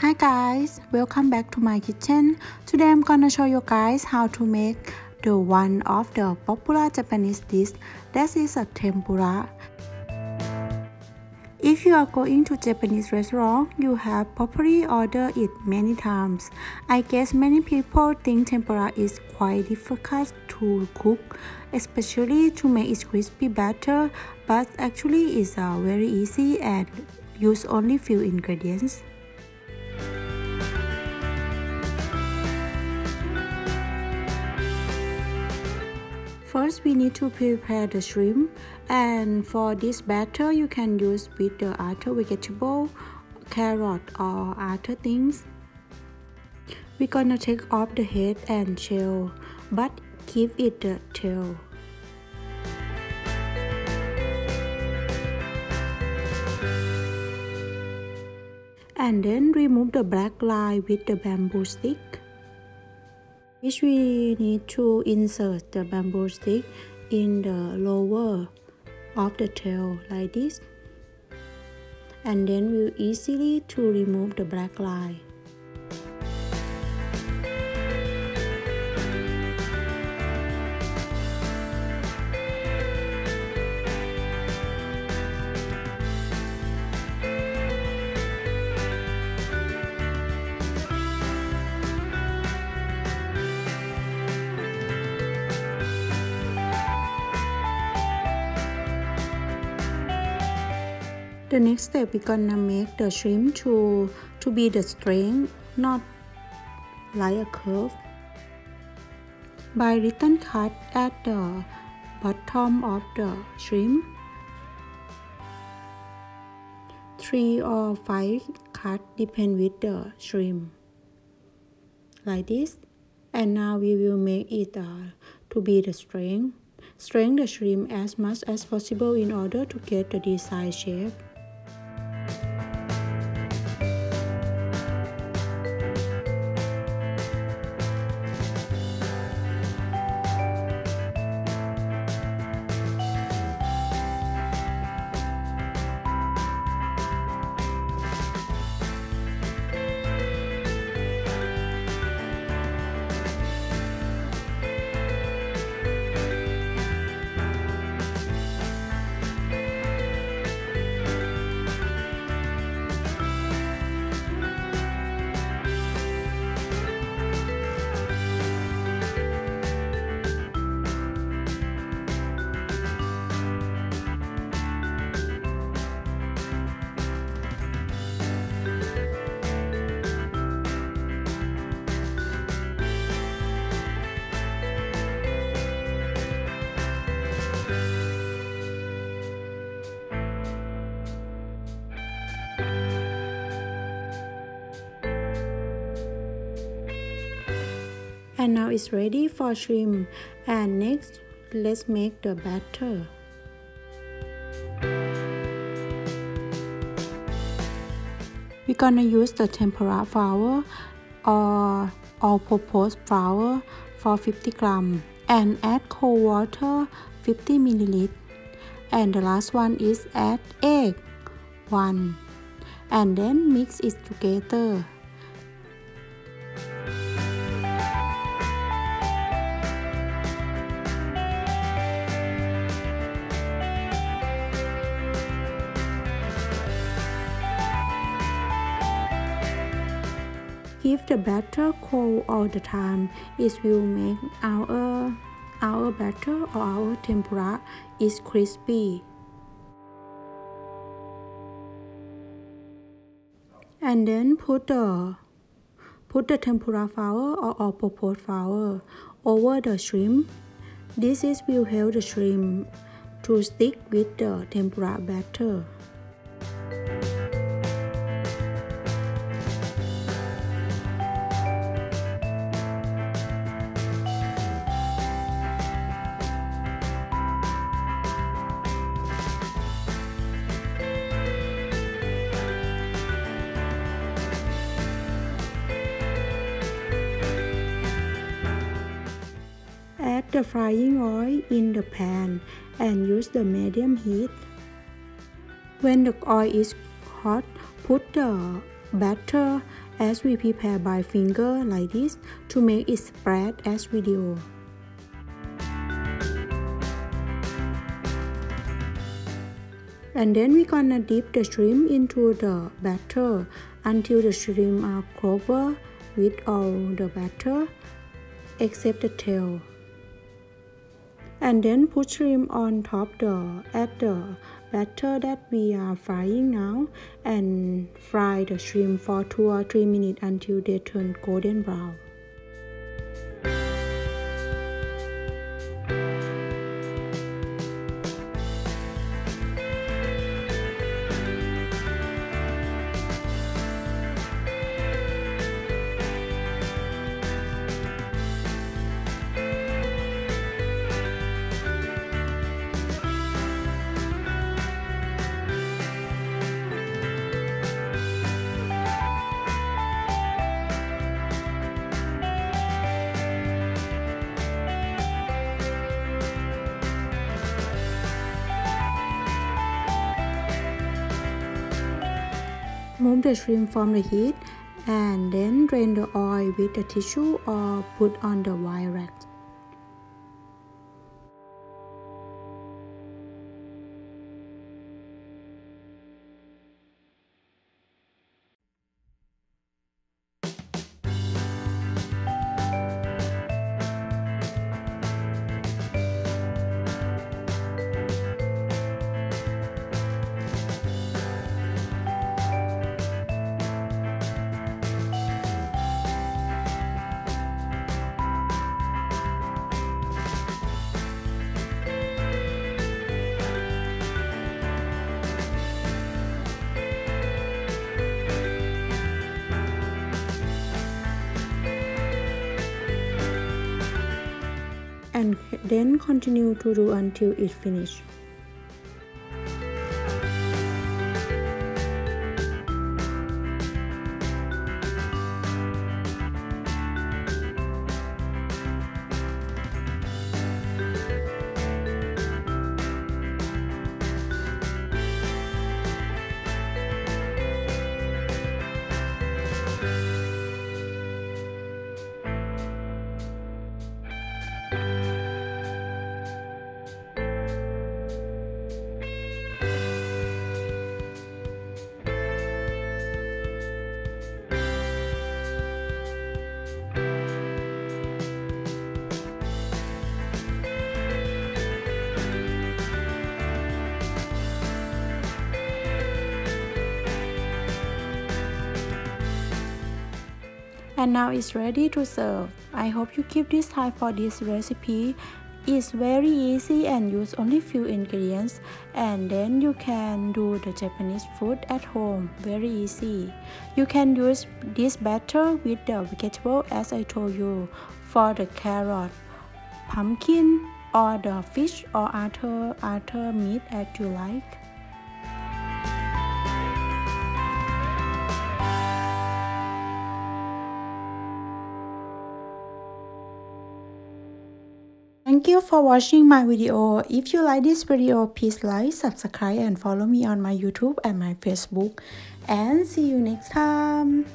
Hi guys, welcome back to my kitchen. Today I'm gonna show you guys how to make the one of the popular Japanese dish that is a tempura. If you are going to Japanese restaurant, you have probably ordered it many times. I guess many people think tempura is quite difficult to cook, especially to make it crispy batter, but actually it's very easy and use only few ingredients. First, we need to prepare the shrimp, and for this batter, you can use with the other vegetable, carrot or other things. We're gonna take off the head and shell, but keep it the tail. And then remove the black line with the bamboo stick. Which we need to insert the bamboo stick in the lower of the tail like this, and then we'll easily to remove the black line. The next step, we're gonna make the shrimp to be the straight, not like a curve. By little cut at the bottom of the shrimp, 3 or 5 cut depend with the shrimp, like this. And now we will make it to be the straight. Straighten the shrimp as much as possible in order to get the desired shape. And now it's ready for shrimp. And next, let's make the batter. We're gonna use the tempura flour or all-purpose flour for 50 grams and add cold water 50 milliliters. And the last one is add egg 1, and then mix it together. If the batter cold all the time, it will make our batter or our tempura is crispy. And then put the tempura flour or all-purpose flour over the shrimp. This will help the shrimp to stick with the tempura batter. Add the frying oil in the pan and use the medium heat. When the oil is hot, put the batter as we prepare by finger like this to make it spread as video. And then we're gonna dip the shrimp into the batter until the shrimp are covered with all the batter except the tail. And then put shrimp on top at the batter that we are frying now and fry the shrimp for 2 or 3 minutes until they turn golden brown. Remove the shrimp from the heat and then drain the oil with a tissue or put on the wire rack. And then continue to do until it's finished. And now it's ready to serve. I hope you keep this time for this recipe. It's very easy and use only few ingredients, and then you can do the Japanese food at home. Very easy. You can use this batter with the vegetable as I told you, for the carrot, pumpkin, or the fish or other meat as you like. Thank you for watching my video. If you like this video, please like, subscribe and follow me on my YouTube and my Facebook. And see you next time.